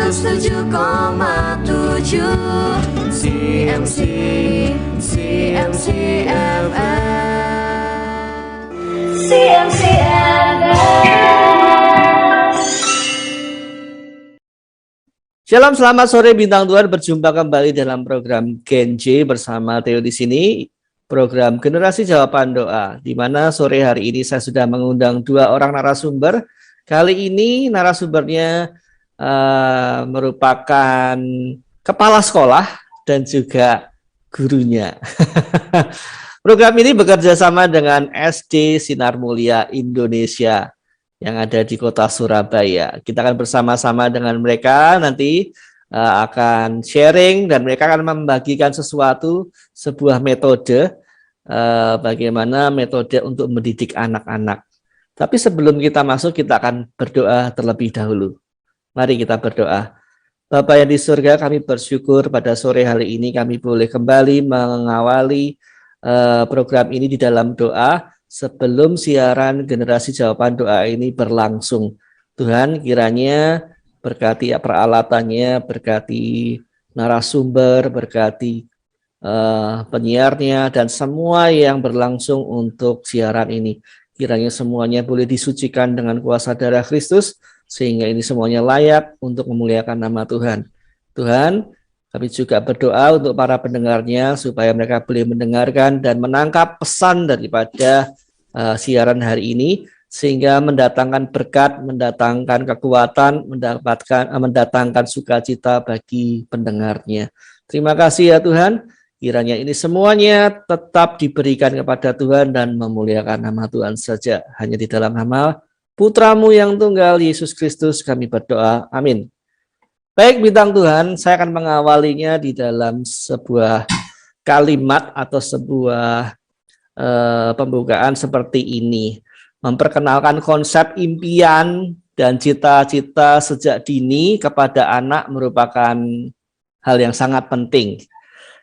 107,7 CMC CMC FM CMC Shalom, selamat sore bintang Tuhan. Berjumpa kembali dalam program Genj bersama Theo di sini. Program Generasi Jawaban Doa, di mana sore hari ini saya sudah mengundang dua orang narasumber. Kali ini narasumbernya merupakan kepala sekolah dan juga gurunya. Program ini bekerja sama dengan SD Sinar Mulia Indonesia yang ada di kota Surabaya. Kita akan bersama-sama dengan mereka nanti akan sharing dan mereka akan membagikan sebuah metode bagaimana metode untuk mendidik anak-anak. Tapi sebelum kita masuk, kita akan berdoa terlebih dahulu. Mari kita berdoa. Bapa yang di surga, kami bersyukur pada sore hari ini kami boleh kembali mengawali program ini di dalam doa. Sebelum siaran Generasi Jawaban Doa ini berlangsung, Tuhan kiranya berkati peralatannya, berkati narasumber, berkati penyiarnya, dan semua yang berlangsung untuk siaran ini. Kiranya semuanya boleh disucikan dengan kuasa darah Kristus, sehingga ini semuanya layak untuk memuliakan nama Tuhan. Tuhan, kami juga berdoa untuk para pendengarnya, supaya mereka boleh mendengarkan dan menangkap pesan daripada siaran hari ini, sehingga mendatangkan berkat, mendatangkan kekuatan, mendatangkan sukacita bagi pendengarnya. Terima kasih ya Tuhan, kiranya ini semuanya tetap diberikan kepada Tuhan dan memuliakan nama Tuhan saja. Hanya di dalam nama Putra-Mu yang tunggal, Yesus Kristus, kami berdoa. Amin. Baik bintang Tuhan, saya akan mengawalinya di dalam sebuah kalimat atau sebuah pembukaan seperti ini, memperkenalkan konsep impian dan cita-cita sejak dini kepada anak merupakan hal yang sangat penting.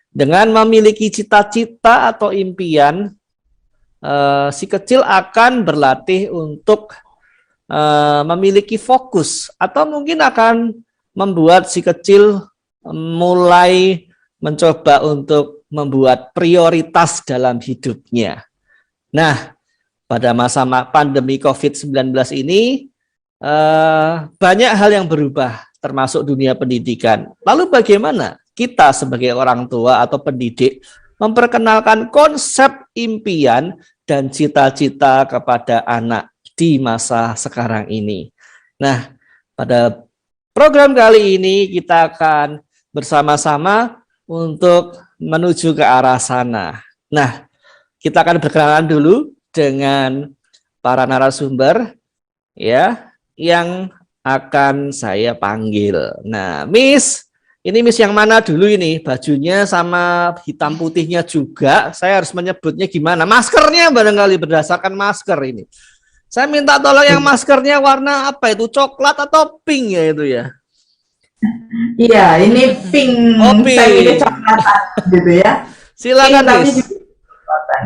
Dengan memiliki cita-cita atau impian, si kecil akan berlatih untuk memiliki fokus, atau mungkin akan membuat si kecil mulai mencoba untuk membuat prioritas dalam hidupnya. Nah, pada masa pandemi COVID-19 ini, banyak hal yang berubah, termasuk dunia pendidikan. Lalu bagaimana kita sebagai orang tua atau pendidik memperkenalkan konsep impian dan cita-cita kepada anak di masa sekarang ini? Nah, pada program kali ini kita akan bersama-sama untuk menuju ke arah sana. Nah, kita akan berkenalan dulu dengan para narasumber ya yang akan saya panggil. Nah, Miss, ini Miss yang mana dulu ini? Bajunya sama hitam putihnya juga. Saya harus menyebutnya gimana? Maskernya barangkali berdasarkan masker ini. Saya minta tolong yang maskernya warna apa itu? Coklat atau pink ya itu ya? Iya, ini pink, saya coklatan gitu ya. Silakan, Miss.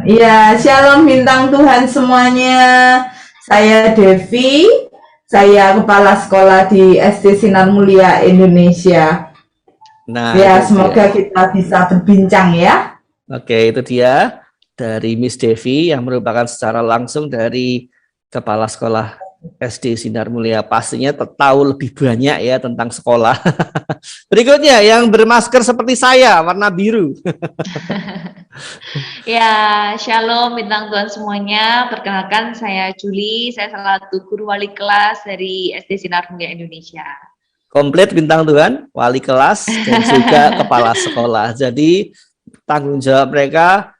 Iya, shalom bintang Tuhan semuanya. Saya Devi, saya kepala sekolah di SD Sinar Mulia Indonesia. Nah, ya, semoga kita bisa berbincang ya. Oke, itu dia dari Miss Devi yang merupakan secara langsung dari kepala sekolah SD Sinar Mulia. Pastinya tahu lebih banyak ya tentang sekolah. Berikutnya yang bermasker seperti saya, warna biru. Ya, shalom bintang Tuhan semuanya. Perkenalkan saya Juli, saya salah satu guru wali kelas dari SD Sinar Mulia Indonesia. Komplit bintang Tuhan, wali kelas dan juga kepala sekolah. Jadi tanggung jawab mereka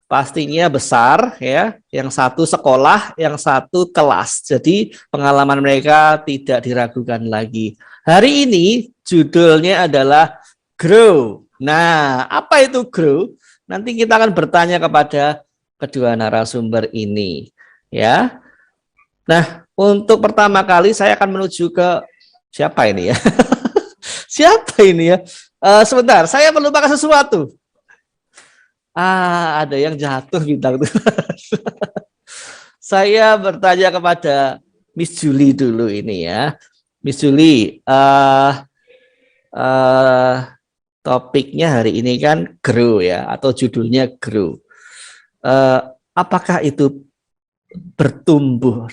pastinya besar ya, yang satu sekolah, yang satu kelas. Jadi pengalaman mereka tidak diragukan lagi. Hari ini judulnya adalah Grow. Nah, apa itu Grow? Nanti kita akan bertanya kepada kedua narasumber ini ya. Nah, untuk pertama kali saya akan menuju ke siapa ini ya? Siapa ini ya? Sebentar, saya melupakan sesuatu. Ada yang jatuh bintang Tuhan. Saya bertanya kepada Miss Julie dulu ini ya. Miss Julie, eh, topiknya hari ini kan grow ya, atau judulnya grow. Eh, apakah itu bertumbuh?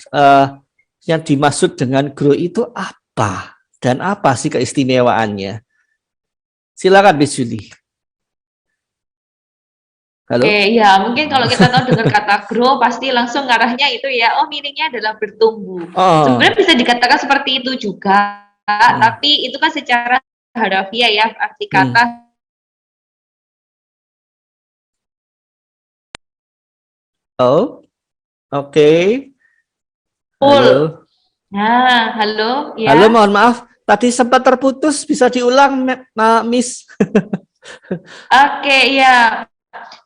Yang dimaksud dengan grow itu apa? Dan apa sih keistimewaannya? Silakan Bis Juli. Halo? Oke, ya mungkin kalau kita tahu dengar kata grow pasti langsung ngarahnya itu ya, oh meaningnya adalah bertumbuh. Oh. Sebenarnya bisa dikatakan seperti itu juga, tapi itu kan secara harafiah ya, arti kata. Oh, oke. Full. Halo. Nah, halo, Halo, ya. mohon maaf. Tadi sempat terputus, bisa diulang, Miss? Oke, ya.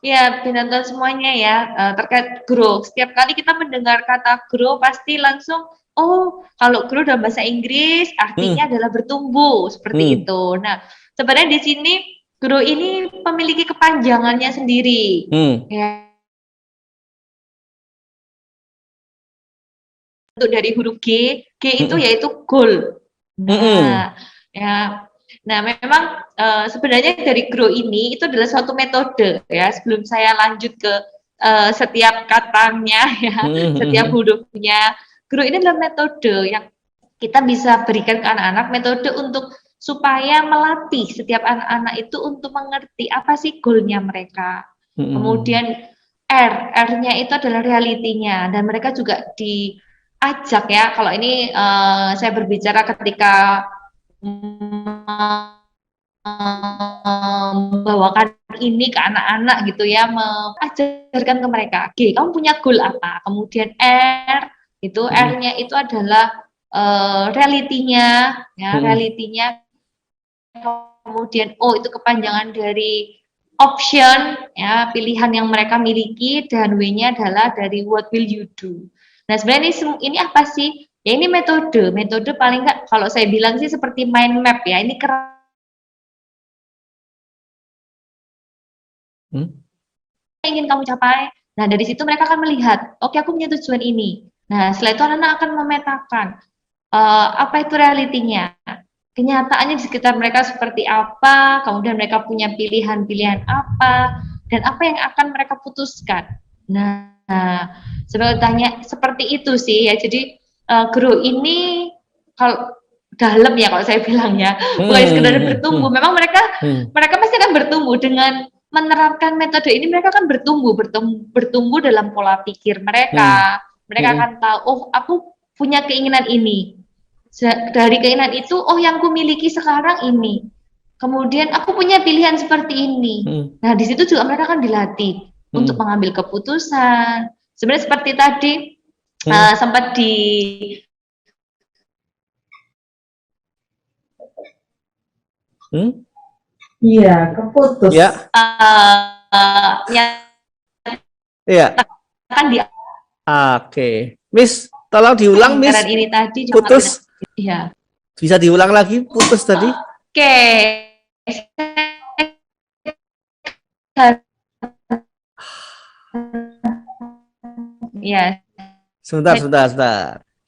Ya, binatang semuanya ya, terkait grow. Setiap kali kita mendengar kata grow, pasti langsung, oh, kalau grow dalam bahasa Inggris artinya adalah bertumbuh, seperti itu. Nah, sebenarnya di sini grow ini memiliki kepanjangannya sendiri. Ya, untuk dari huruf G itu yaitu goal. Nah, ya. Nah, memang sebenarnya dari grow ini itu adalah suatu metode ya. Sebelum saya lanjut ke setiap katanya ya, setiap hurufnya, grow ini adalah metode yang kita bisa berikan ke anak-anak, metode untuk supaya melatih setiap anak-anak itu untuk mengerti apa sih goalnya mereka. Kemudian R-nya itu adalah realitinya, dan mereka juga diajak ya. Kalau ini saya berbicara ketika membawakan ini ke anak-anak gitu ya, mengajarkan ke mereka, Oke, kamu punya goal apa? Kemudian R-nya itu adalah realitinya, ya, realitinya. Kemudian O itu kepanjangan dari option, ya, pilihan yang mereka miliki, dan W-nya adalah dari what will you do. Nah, sebenarnya ini apa sih? Ya ini metode paling nggak kalau saya bilang sih seperti mind map ya. Ini ingin kamu capai. Nah, dari situ mereka akan melihat, oke, aku punya tujuan ini. Nah, setelah itu anak-anak akan memetakan apa itu realitinya, kenyataannya di sekitar mereka seperti apa, kemudian mereka punya pilihan-pilihan apa, dan apa yang akan mereka putuskan. Nah, sebetulnya seperti itu sih ya. Jadi grow ini kalau dalam ya, kalau saya bilang ya, bukan sekedar bertumbuh. Memang mereka pasti akan bertumbuh dengan menerapkan metode ini. Mereka akan bertumbuh dalam pola pikir mereka. Mereka akan tahu, oh, aku punya keinginan ini. Dari keinginan itu, oh, yang ku miliki sekarang ini. Kemudian aku punya pilihan seperti ini. Nah, di situ juga mereka akan dilatih untuk mengambil keputusan. Sebenarnya seperti tadi sempat di Iya, keputus. Ya. Iya. Akan di Oke. Miss, tolong diulang, Miss. ini tadi Putus. Iya. Bisa diulang lagi, putus tadi. Oke. Ya. Sebentar.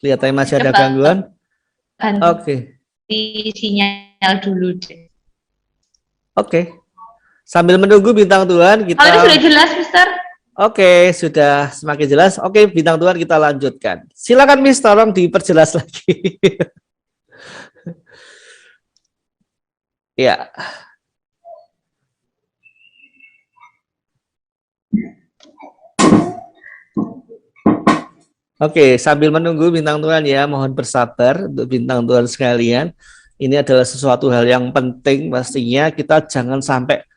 Kelihatannya masih ada gangguan. Oke. Di sinyal dulu deh. Oke. Sambil menunggu bintang Tuhan kita. Kalau ini sudah jelas, Mister? Oke, sudah semakin jelas. Oke, bintang Tuhan kita lanjutkan. Silakan Miss, tolong diperjelas lagi. Ya. Oke, sambil menunggu bintang Tuhan ya, mohon bersabar untuk bintang Tuhan sekalian. Ini adalah sesuatu hal yang penting, pastinya kita jangan sampai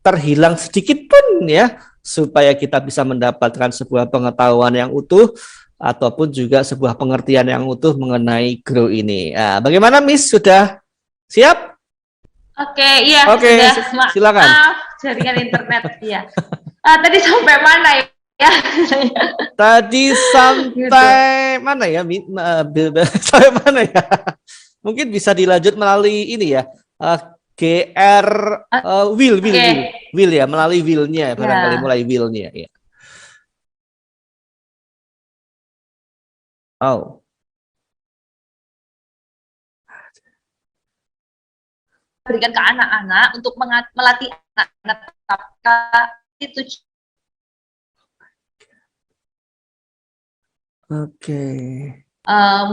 terhilang sedikit pun ya, supaya kita bisa mendapatkan sebuah pengetahuan yang utuh ataupun juga sebuah pengertian yang utuh mengenai grow ini. Nah, bagaimana Miss, sudah siap? Oke, iya. Oke, sudah. silakan. Maaf, jaringan internet. Iya. Tadi sampai mana ya? Tadi sampai mana ya? Sampai mana ya? Mungkin bisa dilanjut melalui ini ya. GR will ya, melalui will-nya barangkali, mulai will-nya ya. Oh. berikan ke anak-anak untuk melatih anak-anak itu. Oke.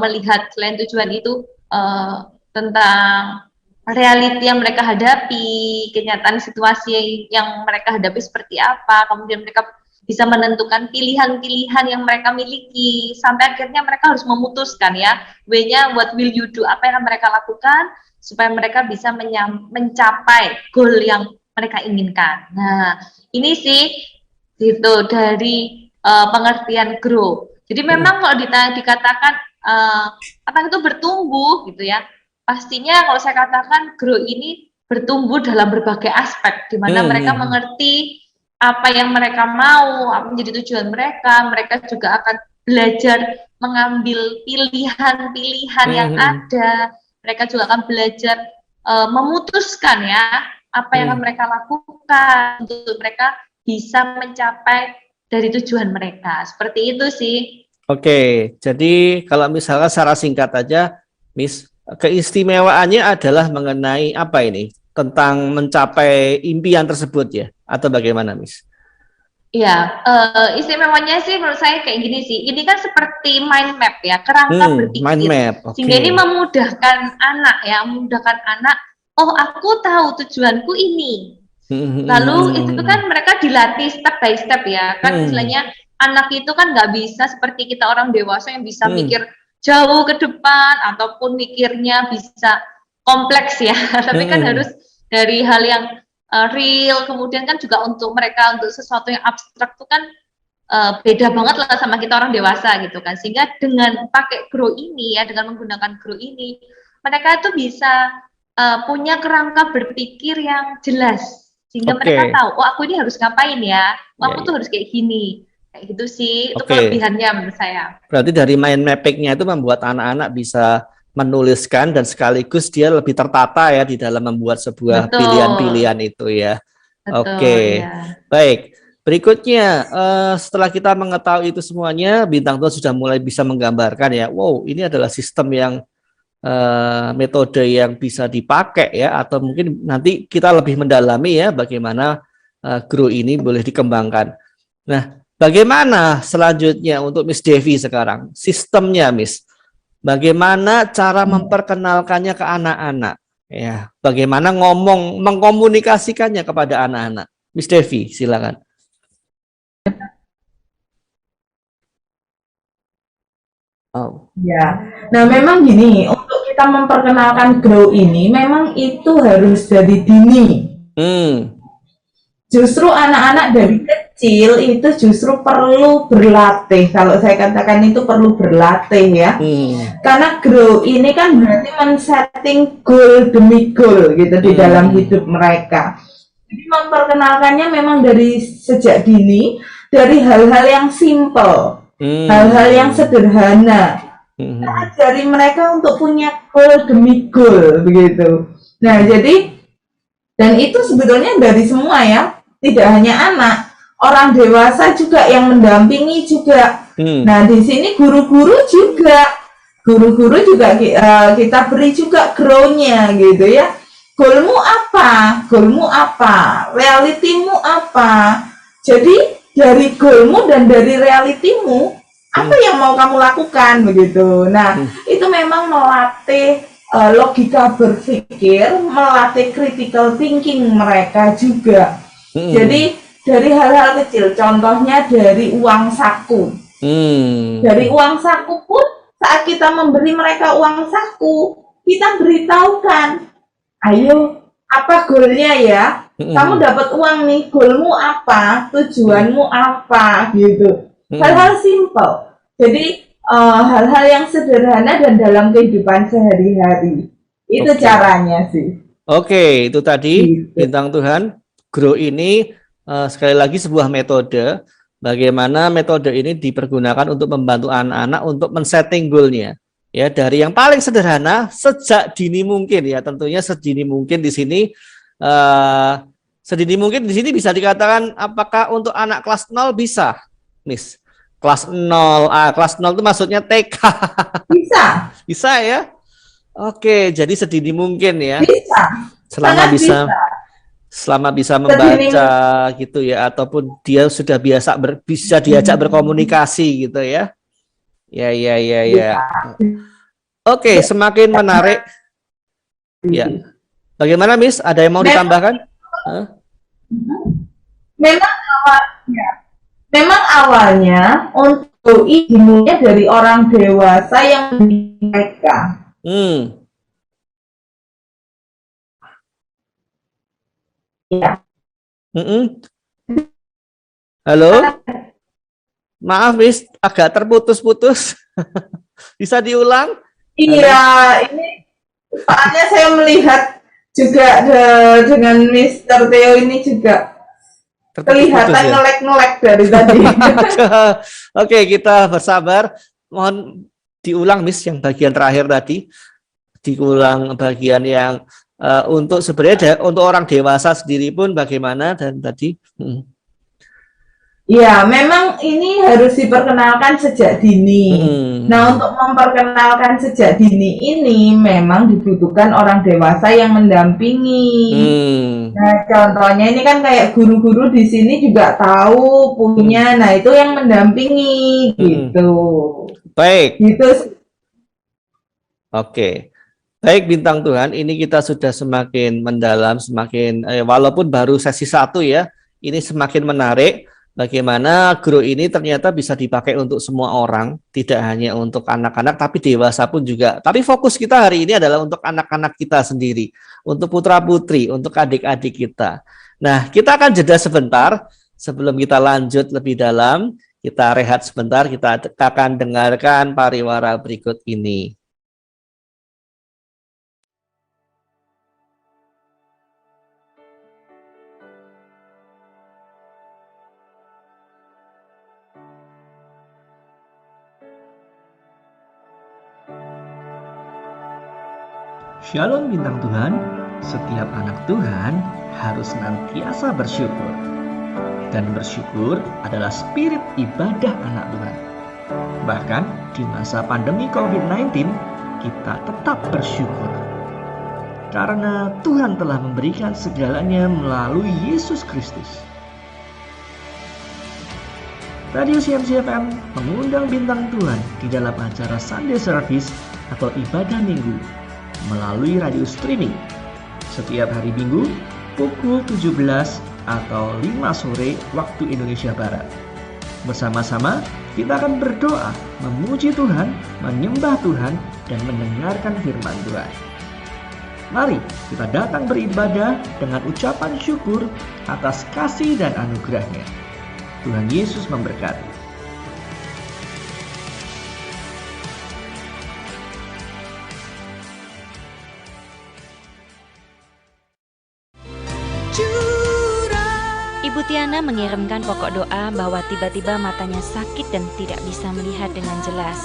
Melihat selain tujuan itu tentang reality yang mereka hadapi, kenyataan situasi yang mereka hadapi seperti apa, kemudian mereka bisa menentukan pilihan-pilihan yang mereka miliki, sampai akhirnya mereka harus memutuskan ya, W-nya what will you do, apa yang akan mereka lakukan, supaya mereka bisa mencapai goal yang mereka inginkan. Nah, ini sih gitu dari pengertian grow. Jadi memang kalau dikatakan apa itu bertumbuh gitu ya, pastinya kalau saya katakan grow ini bertumbuh dalam berbagai aspek, di mana mereka mengerti apa yang mereka mau, apa menjadi tujuan mereka. Mereka juga akan belajar mengambil pilihan-pilihan yang ada. Mereka juga akan belajar memutuskan ya apa yang akan mereka lakukan untuk mereka bisa mencapai dari tujuan mereka. Seperti itu sih. Oke, jadi kalau misalnya secara singkat aja, Miss, keistimewaannya adalah mengenai apa ini? Tentang mencapai impian tersebut ya? Atau bagaimana, Miss? Iya, istimewanya sih menurut saya kayak gini sih. Ini kan seperti mind map ya, kerangka berpikir. Mind map, okay. Sehingga ini memudahkan anak ya, memudahkan anak. Oh, aku tahu tujuanku ini. Lalu itu kan mereka dilatih step by step ya. Kan istilahnya anak itu kan nggak bisa seperti kita orang dewasa yang bisa mikir jauh ke depan ataupun mikirnya bisa kompleks ya. Tapi kan harus dari hal yang real, kemudian kan juga untuk mereka untuk sesuatu yang abstrak itu kan beda banget lah sama kita orang dewasa gitu kan. Sehingga dengan pakai grow ini ya, dengan menggunakan grow ini, mereka itu bisa punya kerangka berpikir yang jelas, sehingga mereka tahu, oh aku ini harus ngapain ya, oh, aku tuh harus kayak gini, kayak gitu sih. Itu kelebihannya menurut saya. Berarti dari mind mapping-nya itu membuat anak-anak bisa menuliskan dan sekaligus dia lebih tertata ya di dalam membuat sebuah pilihan-pilihan itu ya. Oke, baik. Berikutnya, setelah kita mengetahui itu semuanya, Bintang Tuhan sudah mulai bisa menggambarkan ya, wow, ini adalah sistem yang metode yang bisa dipakai ya, atau mungkin nanti kita lebih mendalami ya bagaimana grow ini boleh dikembangkan. Nah, bagaimana selanjutnya untuk Miss Devi sekarang? Sistemnya, Miss. Bagaimana cara memperkenalkannya ke anak-anak? Ya, bagaimana mengkomunikasikannya kepada anak-anak? Miss Devi, silakan. Oh. Ya, nah memang gini, untuk kita memperkenalkan grow ini, memang itu harus dari dini. Justru anak-anak dari kecil itu justru perlu berlatih. Kalau saya katakan itu perlu berlatih ya. Karena grow ini kan berarti men-setting goal demi goal gitu di dalam hidup mereka. Jadi memperkenalkannya memang dari sejak dini, dari hal-hal yang simple, hal-hal yang sederhana. Dari mereka untuk punya goal demi goal begitu. Nah, jadi dan itu sebetulnya dari semua ya. Tidak hanya anak, orang dewasa juga yang mendampingi juga. Nah, di sini guru-guru juga kita beri juga grow-nya gitu ya. Goalmu apa? Goalmu apa? Realitimu apa? Jadi dari goalmu dan dari realitimu, apa yang mau kamu lakukan begitu. Nah, itu memang melatih logika berpikir, melatih critical thinking mereka juga. Jadi dari hal-hal kecil, contohnya dari uang saku. Dari uang saku pun saat kita memberi mereka uang saku, kita beritahukan, ayo apa goalnya ya? Kamu dapat uang nih, goalmu apa? Tujuanmu apa? Gitu. Hal-hal simple. Jadi hal-hal yang sederhana dan dalam kehidupan sehari-hari. Itu caranya sih. Oke, itu tadi Bintang Tuhan. Grow ini sekali lagi sebuah metode, bagaimana metode ini dipergunakan untuk membantu anak-anak untuk men-setting goal-nya. Ya, dari yang paling sederhana sejak dini mungkin ya, tentunya sedini mungkin di sini sedini mungkin di sini bisa dikatakan apakah untuk anak kelas 0 bisa, Miss? Kelas 0, kelas 0 itu maksudnya TK. Bisa. Bisa ya? Oke, jadi sedini mungkin ya. Bisa. selama Sangat bisa bisa. membaca gitu ya, ataupun dia sudah bisa diajak berkomunikasi gitu ya. Ya, ya, ya, ya. Oke, semakin menarik. Ya. Bagaimana, Miss? Ada yang mau ditambahkan? Hah? Memang awalnya, untuk dimulai dari orang dewasa yang mereka. Ya. Halo? Maaf, Miss, agak terputus-putus. Bisa diulang? Iya, ini soalnya saya melihat juga dengan Mr. Theo ini juga kelihatan ya? ngelek-ngelek dari tadi. Oke, kita bersabar. Mohon diulang, Miss, yang bagian terakhir tadi. Diulang bagian yang untuk sebenarnya untuk orang dewasa sendiri pun bagaimana dan tadi. Ya, memang ini harus diperkenalkan sejak dini. Nah, untuk memperkenalkan sejak dini ini memang dibutuhkan orang dewasa yang mendampingi. Nah, contohnya ini kan kayak guru-guru di sini juga tahu punya, nah itu yang mendampingi gitu. Baik. Gitu. Oke. Baik, bintang Tuhan, ini kita sudah semakin mendalam, semakin walaupun baru sesi 1 ya, ini semakin menarik. Bagaimana guru ini ternyata bisa dipakai untuk semua orang, tidak hanya untuk anak-anak, tapi dewasa pun juga. Tapi fokus kita hari ini adalah untuk anak-anak kita sendiri, untuk putra-putri, untuk adik-adik kita. Nah, kita akan jeda sebentar sebelum kita lanjut lebih dalam. Kita rehat sebentar, kita akan dengarkan pariwara berikut ini. Shalom bintang Tuhan, setiap anak Tuhan harus senantiasa bersyukur. Dan bersyukur adalah spirit ibadah anak Tuhan. Bahkan di masa pandemi COVID-19, kita tetap bersyukur. Karena Tuhan telah memberikan segalanya melalui Yesus Kristus. Radio CMC FM mengundang bintang Tuhan di dalam acara Sunday Service atau ibadah minggu melalui radio streaming setiap hari Minggu pukul 17 atau 5 sore waktu Indonesia Barat. Bersama-sama kita akan berdoa, memuji Tuhan, menyembah Tuhan, dan mendengarkan firman Tuhan. Mari kita datang beribadah dengan ucapan syukur atas kasih dan anugerah-Nya. Tuhan Yesus memberkati. Ibu Tiana mengirimkan pokok doa bahwa tiba-tiba matanya sakit dan tidak bisa melihat dengan jelas.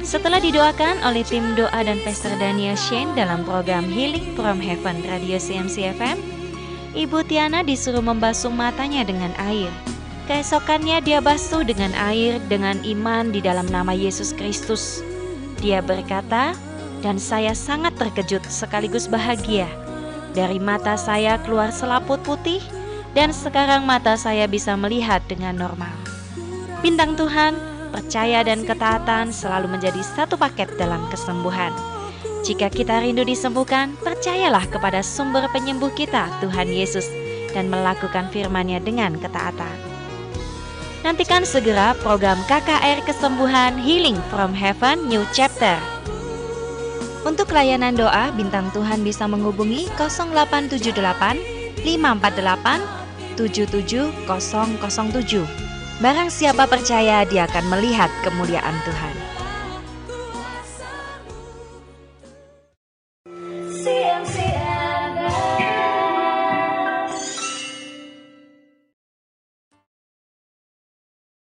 Setelah didoakan oleh tim doa dan Pastor Daniel Shane dalam program Healing from Heaven Radio CMC FM, Ibu Tiana disuruh membasuh matanya dengan air. Keesokannya dia basuh dengan air dengan iman di dalam nama Yesus Kristus. Dia berkata, dan saya sangat terkejut sekaligus bahagia. Dari mata saya keluar selaput putih, dan sekarang mata saya bisa melihat dengan normal. Bintang Tuhan, percaya dan ketaatan selalu menjadi satu paket dalam kesembuhan. Jika kita rindu disembuhkan, percayalah kepada sumber penyembuh kita, Tuhan Yesus, dan melakukan firman-Nya dengan ketaatan. Nantikan segera program KKR Kesembuhan Healing from Heaven New Chapter. Untuk layanan doa, Bintang Tuhan bisa menghubungi 0878 548 77007. Barang siapa percaya, dia akan melihat kemuliaan Tuhan.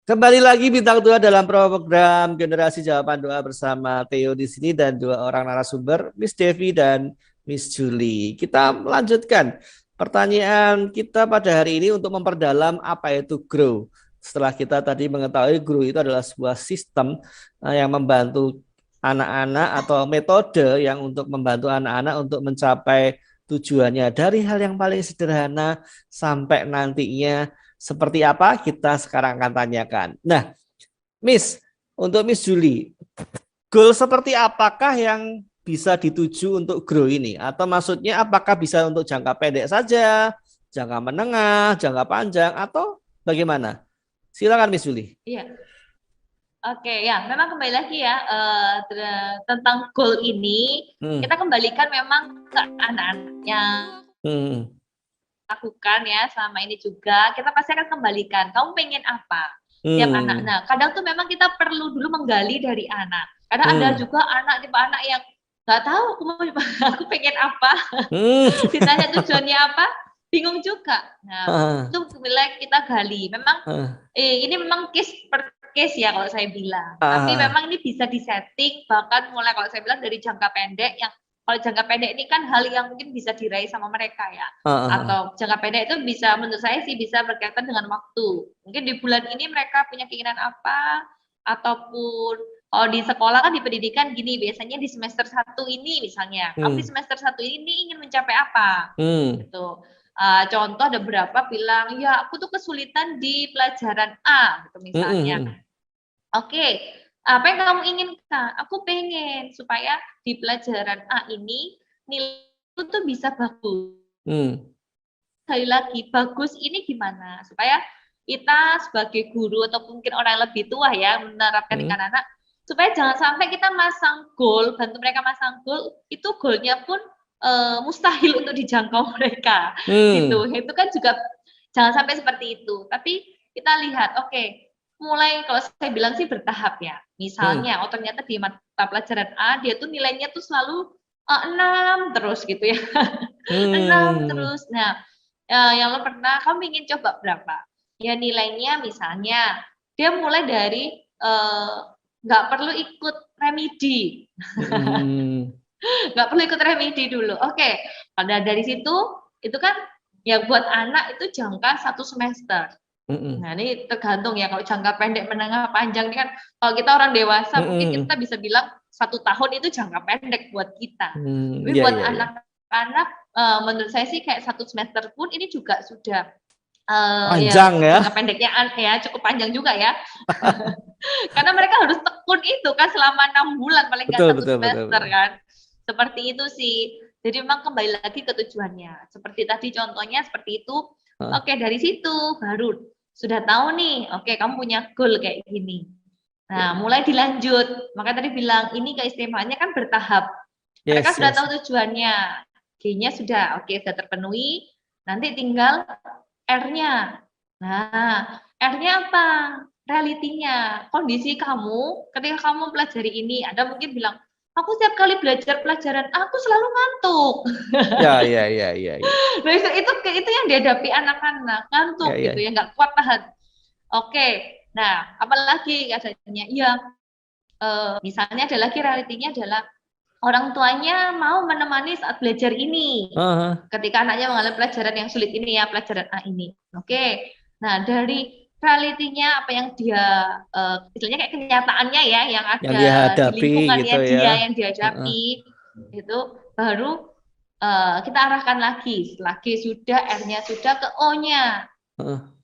Kembali lagi bintang Tuhan dalam program Generasi Jawaban Doa bersama Theo di sini dan dua orang narasumber, Miss Devi dan Miss Julie. Kita melanjutkan pertanyaan kita pada hari ini untuk memperdalam apa itu grow. Setelah kita tadi mengetahui grow itu adalah sebuah sistem yang membantu anak-anak atau metode yang untuk membantu anak-anak untuk mencapai tujuannya dari hal yang paling sederhana sampai nantinya seperti apa kita sekarang akan tanyakan. Nah, Miss, untuk Miss Julie, goal seperti apakah yang bisa dituju untuk grow ini? Atau maksudnya apakah bisa untuk jangka pendek saja, jangka menengah, jangka panjang, atau bagaimana? Silakan Miss Julie. Iya. Oke, ya, memang kembali lagi ya tentang goal ini, kita kembalikan memang ke anak-anak yang lakukan ya selama ini juga, kita pasti akan kembalikan, kamu pengen apa? Tiap anak. Nah, kadang tuh memang kita perlu dulu menggali dari anak. Kadang ada juga tipe anak yang nggak tahu aku pengen apa, ditanya tujuannya apa, bingung juga. Nah, itu mulai kita gali. Memang ini memang case per case ya kalau saya bilang. Tapi memang ini bisa disetting, bahkan mulai kalau saya bilang dari jangka pendek yang kalau jangka pendek ini kan hal yang mungkin bisa diraih sama mereka ya. Atau jangka pendek itu bisa menurut saya sih bisa berkaitan dengan waktu. Mungkin di bulan ini mereka punya keinginan apa, ataupun kalau di sekolah kan di pendidikan gini, biasanya di semester 1 ini misalnya, kamu di semester 1 ini ingin mencapai apa? Gitu. Contoh ada beberapa bilang, ya aku tuh kesulitan di pelajaran A, gitu misalnya. Oke, apa yang kamu inginkan? Aku pengen supaya di pelajaran A ini nilai itu tuh bisa bagus. Sekali lagi, bagus ini gimana? Supaya kita sebagai guru atau mungkin orang yang lebih tua ya menerapkan di anak-anak, supaya jangan sampai kita masang goal, bantu mereka masang goal, itu goalnya pun mustahil untuk dijangkau mereka. Gitu. Itu kan juga jangan sampai seperti itu. Tapi kita lihat, oke, mulai kalau saya bilang sih bertahap ya. Misalnya, oh ternyata di mata pelajaran A dia tuh nilainya tuh selalu 6 terus gitu ya. 6 terus. Nah, yang lo pernah kamu ingin coba berapa? Ya nilainya misalnya dia mulai dari nggak perlu ikut remedi. Nggak perlu ikut remedi dulu. Oke, pada dari situ itu kan ya buat anak itu jangka 1 semester. Nah ini tergantung ya, kalau jangka pendek, menengah, panjang ini kan kalau kita orang dewasa mungkin kita bisa bilang 1 tahun itu jangka pendek buat kita. Tapi buat anak-anak menurut saya sih kayak 1 semester pun ini juga sudah panjang ya. Jangka pendeknya ya cukup panjang juga ya. Karena mereka harus tekun itu kan selama 6 bulan paling nggak 1 semester kan. Seperti itu sih. Jadi memang kembali lagi ke tujuannya. Seperti tadi contohnya seperti itu. Oke, dari situ baru sudah tahu nih, oke kamu punya goal kayak gini. Nah, mulai dilanjut. Maka tadi bilang ini keistimewaannya kan bertahap. Mereka sudah tahu tujuannya. G-nya sudah sudah terpenuhi. Nanti tinggal R-nya. Nah, R-nya apa? Realitinya. Kondisi kamu ketika kamu pelajari ini, ada mungkin bilang, aku setiap kali belajar pelajaran aku selalu ngantuk. Ya. Nah, itu yang dihadapi anak-anak, ngantuk gitu ya, nggak kuat tahan. Oke, nah apalagi adanya, ya misalnya ada lagi realitinya adalah orang tuanya mau menemani saat belajar ini. Ketika anaknya mengalami pelajaran yang sulit ini ya, pelajaran A ini. Oke, nah dari realitinya apa yang dia istilahnya kayak kenyataannya ya yang ada yang dihadapi, di lingkungannya gitu dia ya. yang dihadapi itu baru kita arahkan lagi setelah G sudah, R-nya sudah, ke O-nya.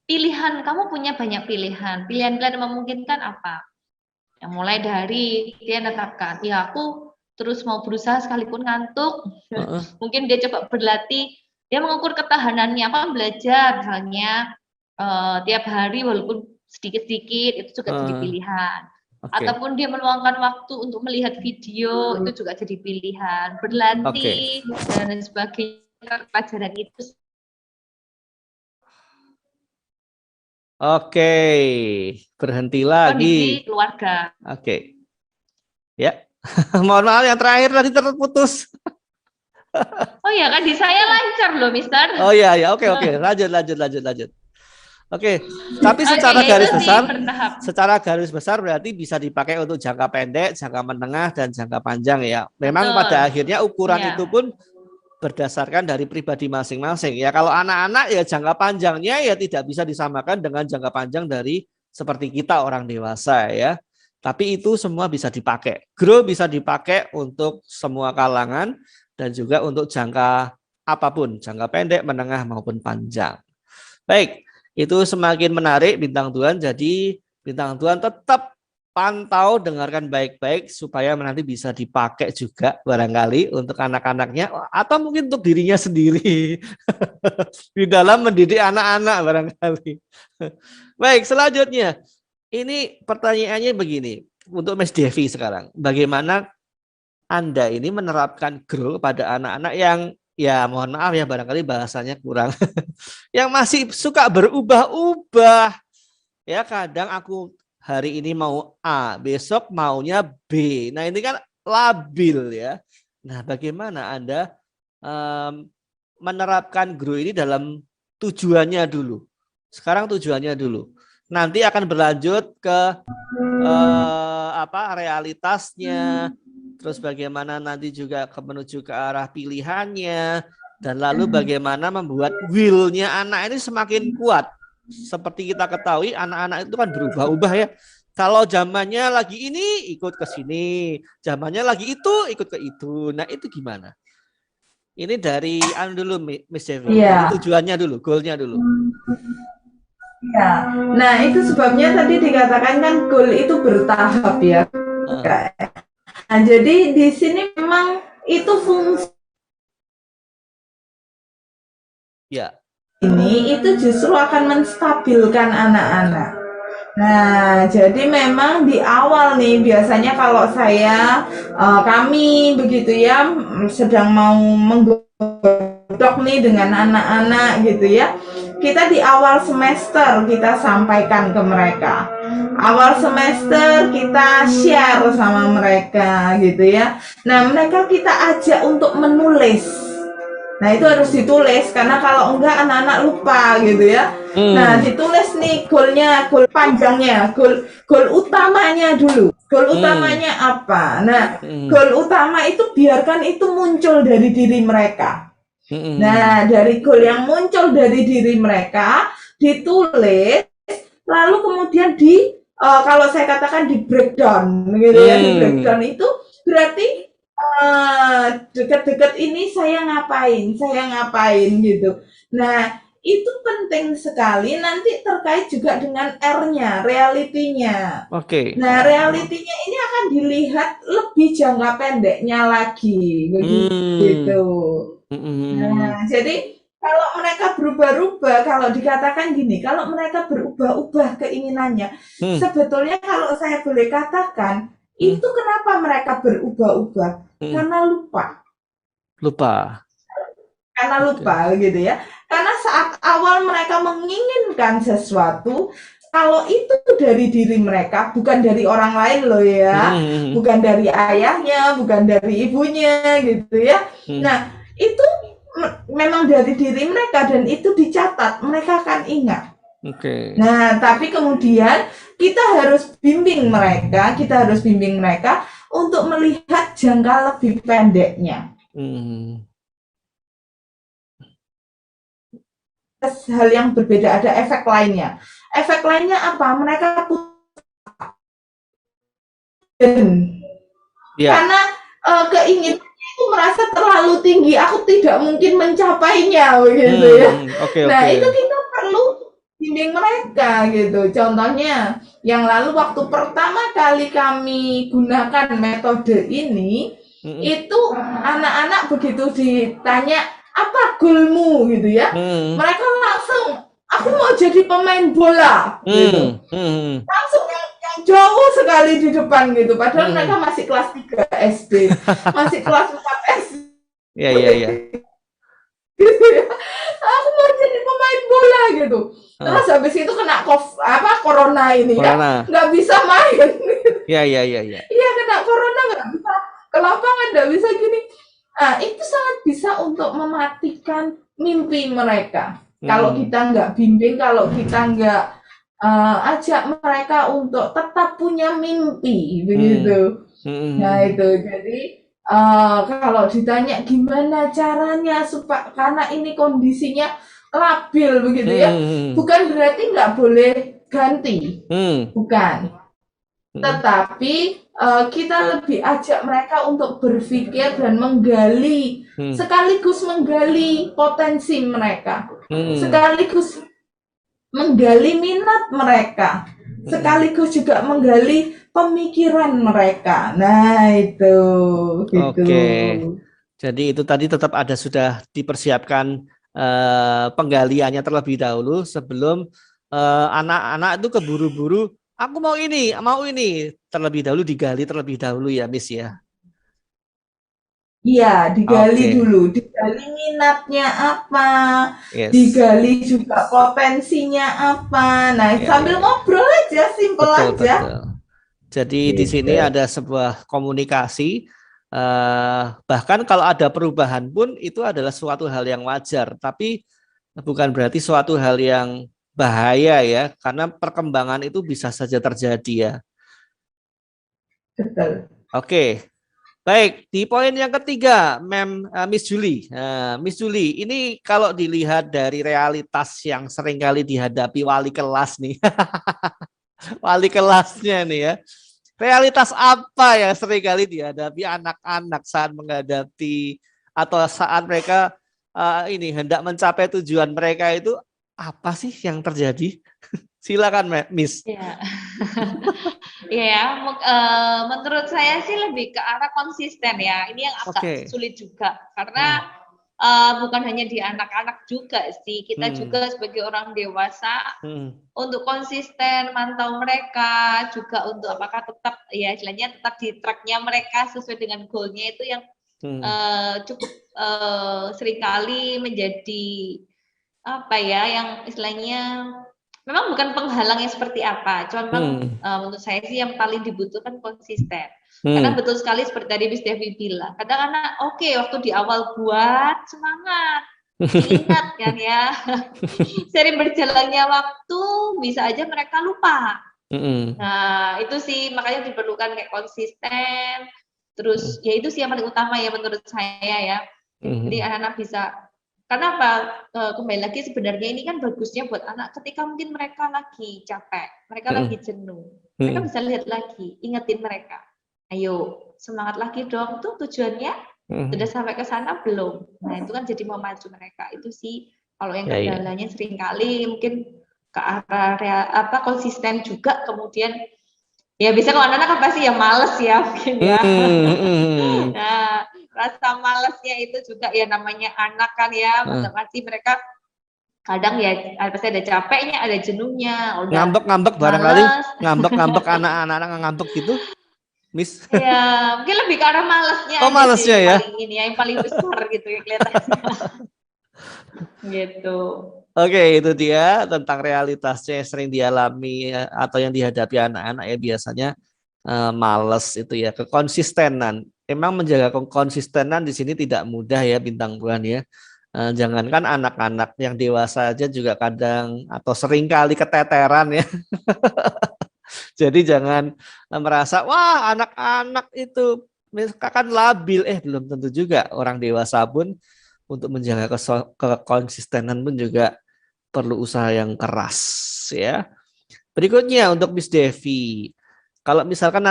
Pilihan, kamu punya banyak pilihan yang memungkinkan apa? Yang mulai dari dia menetapkan, ya aku terus mau berusaha sekalipun ngantuk. Mungkin dia coba berlatih, dia mengukur ketahanannya, apa belajar misalnya tiap hari walaupun sedikit-sedikit, itu juga jadi pilihan. Ataupun dia meluangkan waktu untuk melihat video, itu juga jadi pilihan. Berlatih dan sebagainya, pelajaran itu. Berhenti lagi. Kondisi keluarga. Ya. Mohon maaf yang terakhir tadi terputus. Oh ya kan di saya lancar loh, Mister. Oh iya, oke. Lanjut. Tapi secara garis besar berarti bisa dipakai untuk jangka pendek, jangka menengah, dan jangka panjang ya. Memang pada akhirnya ukuran itu pun berdasarkan dari pribadi masing-masing. Ya kalau anak-anak ya jangka panjangnya ya tidak bisa disamakan dengan jangka panjang dari seperti kita orang dewasa ya. Tapi itu semua bisa dipakai. Grow bisa dipakai untuk semua kalangan dan juga untuk jangka apapun, jangka pendek, menengah maupun panjang. Baik, itu semakin menarik bintang Tuhan. Jadi bintang Tuhan tetap pantau, dengarkan baik-baik supaya nanti bisa dipakai juga barangkali untuk anak-anaknya atau mungkin untuk dirinya sendiri di dalam mendidik anak-anak barangkali. Baik, selanjutnya ini pertanyaannya begini untuk Mas Devi sekarang. Bagaimana Anda ini menerapkan grow pada anak-anak yang ya mohon maaf ya barangkali bahasanya kurang yang masih suka berubah-ubah. Ya kadang aku hari ini mau A, besok maunya B. Nah ini kan labil ya. Nah bagaimana Anda menerapkan grow ini dalam tujuannya dulu. Sekarang tujuannya dulu. Nanti akan berlanjut ke realitasnya, terus bagaimana nanti juga menuju ke arah pilihannya, dan lalu bagaimana membuat will-nya anak ini semakin kuat. Seperti kita ketahui anak-anak itu kan berubah-ubah ya. Kalau zamannya lagi ini ikut ke sini, zamannya lagi itu ikut ke itu. Nah itu gimana? Ini dari dulu Miss Devi. Iya. Tujuannya dulu, goal-nya dulu. Ya, nah itu sebabnya tadi dikatakan kan goal itu bertahap ya. Nah, jadi di sini memang itu fungsi ini itu justru akan menstabilkan anak-anak. Nah, jadi memang di awal nih biasanya kalau kami begitu ya sedang mau menggodok nih dengan anak-anak gitu ya. Kita di awal semester kita sampaikan ke mereka. Awal semester kita share sama mereka gitu ya. Nah, mereka kita ajak untuk menulis. Nah, itu harus ditulis karena kalau enggak anak-anak lupa gitu ya. Nah, ditulis nih goal panjangnya, goal utamanya dulu. Goal utamanya apa? Nah, goal utama itu biarkan itu muncul dari diri mereka. Nah, dari goal yang muncul dari diri mereka ditulis, lalu kemudian kalau saya katakan di breakdown, gitu ya, di breakdown itu berarti dekat-dekat ini saya ngapain gitu. Nah, itu penting sekali nanti terkait juga dengan R-nya, realitinya. Oke. Nah, realitinya ini akan dilihat lebih jangka pendeknya lagi, begitu. Nah, jadi kalau mereka berubah-ubah, kalau dikatakan gini, kalau mereka berubah-ubah keinginannya, sebetulnya kalau saya boleh katakan, itu kenapa mereka berubah-ubah? Karena lupa. Karena lupa gitu ya. Karena saat awal mereka menginginkan sesuatu, kalau itu dari diri mereka, bukan dari orang lain loh ya, bukan dari ayahnya, bukan dari ibunya gitu ya. Nah, itu memang dari diri mereka dan itu dicatat, mereka akan ingat. Nah, tapi kemudian kita harus bimbing mereka untuk melihat jangka lebih pendeknya. Hal yang berbeda, ada efek lainnya. Efek lainnya apa? Mereka karena keinginannya itu merasa terlalu tinggi, aku tidak mungkin mencapainya begitu ya. Nah, itu kita perlu bimbing mereka gitu. Contohnya, yang lalu waktu pertama kali kami gunakan metode ini, itu anak-anak begitu ditanya apa goalmu gitu ya, mereka langsung aku mau jadi pemain bola gitu. Langsung yang jauh sekali di depan gitu, padahal mereka masih kelas 3 SD, masih kelas 4 SD. Iya. Gitu ya. Aku mau jadi pemain bola gitu. Terus habis itu kena corona ini ya, nggak bisa main. Iya. Iya, kena corona nggak bisa ke lapangan, nggak bisa gini. Nah, itu sangat bisa untuk mematikan mimpi mereka. Kalau kita nggak bimbing, kalau kita nggak ajak mereka untuk tetap punya mimpi, begitu. Nah itu, jadi kalau ditanya gimana caranya supaya, karena ini kondisinya labil begitu ya, bukan berarti nggak boleh ganti, bukan. Tetapi kita lebih ajak mereka untuk berpikir dan menggali, sekaligus menggali potensi mereka, sekaligus menggali minat mereka, sekaligus juga menggali pemikiran mereka. Nah, itu gitu. Oke. Jadi itu tadi tetap ada sudah dipersiapkan penggaliannya terlebih dahulu sebelum anak-anak itu keburu-buru, aku mau ini, terlebih dahulu digali terlebih dahulu ya, Miss ya. Iya, digali Oke. dulu, digali minatnya apa, Yes. digali juga potensinya apa. Nah, Ya, sambil ya. ngobrol aja, simpel Betul, aja. betul. Jadi di Gitu. sini ada sebuah komunikasi, bahkan kalau ada perubahan pun itu adalah suatu hal yang wajar, tapi bukan berarti suatu hal yang bahaya ya, karena perkembangan itu bisa saja terjadi ya. Betul. Oke. Baik, di poin yang ketiga, Miss Julie. Miss Julie, ini kalau dilihat dari realitas yang seringkali dihadapi wali kelas nih, wali kelasnya nih ya, realitas apa yang seringkali dihadapi anak-anak saat menghadapi atau saat mereka ini hendak mencapai tujuan mereka itu apa sih yang terjadi? Silakan, Miss. Ya, menurut saya sih lebih ke arah konsisten ya. Ini yang agak sulit juga karena bukan hanya di anak-anak juga sih, kita juga sebagai orang dewasa untuk konsisten mantau mereka, juga untuk apakah tetap ya istilahnya tetap di tracknya mereka sesuai dengan goalnya itu yang cukup seringkali menjadi apa ya, yang istilahnya memang bukan penghalangnya seperti apa, cuma memang menurut saya sih yang paling dibutuhkan konsisten. Karena betul sekali seperti tadi Miss Devi bilang, kadang anak waktu di awal buat semangat, ingat kan ya, sering berjalannya waktu bisa aja mereka lupa. Nah itu sih makanya diperlukan kayak konsisten, terus ya itu sih yang paling utama ya menurut saya ya. Jadi anak-anak bisa. Karena apa? Kembali lagi sebenarnya ini kan bagusnya buat anak ketika mungkin mereka lagi capek, mereka lagi jenuh, mereka bisa lihat lagi, ingetin mereka, ayo semangat lagi dong, tuh tujuannya sudah sampai ke sana belum? Nah itu kan jadi memacu mereka. Itu sih kalau yang kendalanya seringkali mungkin ke arah konsisten juga, kemudian ya bisa kalau anak-anak kan pasti ya males ya mungkin ya. Nah rasa malesnya itu juga ya namanya anak kan ya, pasti mereka kadang ya pasti ada capeknya, ada jenuhnya, ngambek-ngambek barangkali, ngambek-ngambek anak-anak ngambek gitu, Miss. Ya mungkin lebih ke arah malesnya. Oh malesnya ya. Ini ya yang paling besar gitu ya kelihatannya. Gitu. Oke, itu dia tentang realitasnya yang sering dialami atau yang dihadapi anak-anak ya, biasanya males itu ya, kekonsistenan. Memang menjaga konsistenan di sini tidak mudah ya Bintang Bulan ya. Jangankan anak-anak, yang dewasa aja juga kadang atau seringkali keteteran ya. Jadi jangan merasa wah anak-anak itu kan labil, belum tentu juga. Orang dewasa pun untuk menjaga kekonsistenan pun juga perlu usaha yang keras ya. Berikutnya untuk Miss Devi, kalau misalkan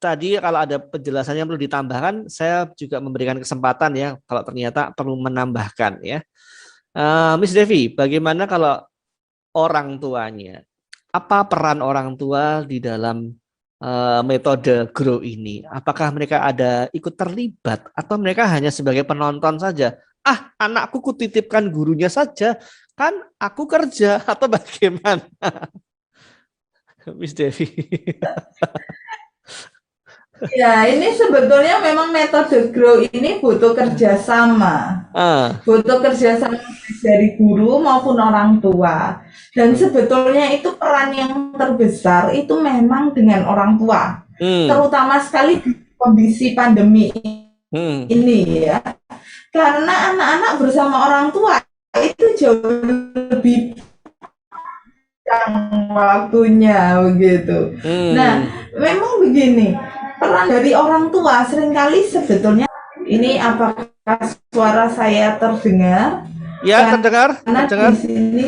tadi kalau ada penjelasan yang perlu ditambahkan, saya juga memberikan kesempatan ya kalau ternyata perlu menambahkan ya. Miss Devi, bagaimana kalau orang tuanya? Apa peran orang tua di dalam metode grow ini? Apakah mereka ada ikut terlibat atau mereka hanya sebagai penonton saja? Anakku kutitipkan gurunya saja, kan aku kerja, atau bagaimana? Miss Devi. Ya, ini sebetulnya memang metode grow ini butuh kerjasama. Butuh kerjasama dari guru maupun orang tua. Dan sebetulnya itu peran yang terbesar itu memang dengan orang tua. Terutama sekali di kondisi pandemi ini ya. Karena anak-anak bersama orang tua itu jauh lebih waktunya begitu. Nah, memang begini, peran dari orang tua seringkali sebetulnya ini, apakah suara saya terdengar? Ya, terdengar. Di sini